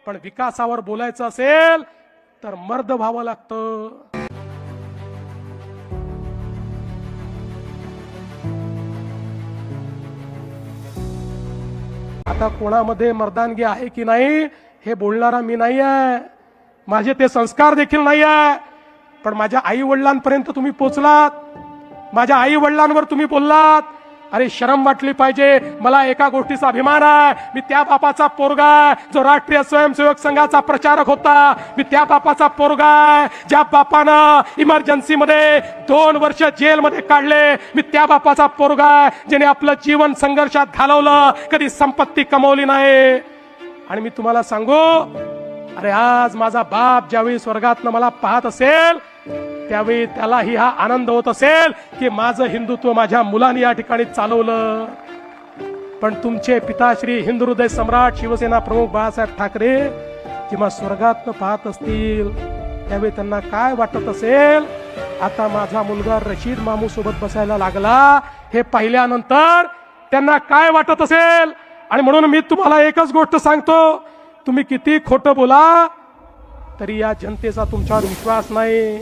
पण विकासावर बोलायचं असेल तर मर्द व्हावं लागतं. आता कोणामध्ये मर्दानगी आहे की नाही हे बोलणारा मी नाही आहे, माझे ते संस्कार देखील नाही आहे. पण माझ्या आई वडिलांपर्यंत तुम्ही पोचलात, माझ्या आई वडिलांवर तुम्ही बोललात. अरे शरम वाटली पाहिजे. मला एका गोष्टीचा अभिमान आहे, मी त्या बापाचा पोरगा आहे जो राष्ट्रीय स्वयंसेवक संघाचा प्रचारक होता. मी त्या बापाचा पोरगा आहे ज्या बापानं इमर्जन्सीमध्ये 2 वर्ष जेलमध्ये काढले. मी त्या बापाचा पोरगा आहे ज्याने आपलं जीवन संघर्षात घालवलं, कधी संपत्ती कमवली नाही. आणि मी तुम्हाला सांगू, अरे आज माझा बाप ज्यावेळी स्वर्गातनं मला पाहत असेल त्यावेळी त्यालाही हा आनंद होत असेल की माझं हिंदुत्व माझ्या मुलांनी या ठिकाणी चालवलं. पण तुमचे पिताश्री हिंदू हृदय सम्राट शिवसेना प्रमुख बाळासाहेब ठाकरे जेव्हा स्वर्गातनं पाहत असतील त्यावेळी त्यांना काय वाटत असेल. आता माझा मुलगा रशीद मामू सोबत बसायला लागला हे पाहिल्यानंतर त्यांना काय वाटत असेल. आणि म्हणून मी तुम्हाला एकच गोष्ट सांगतो, तुम्ही किती खोटं बोला तरी या जनतेचा तुमच्यावर विश्वास नाही.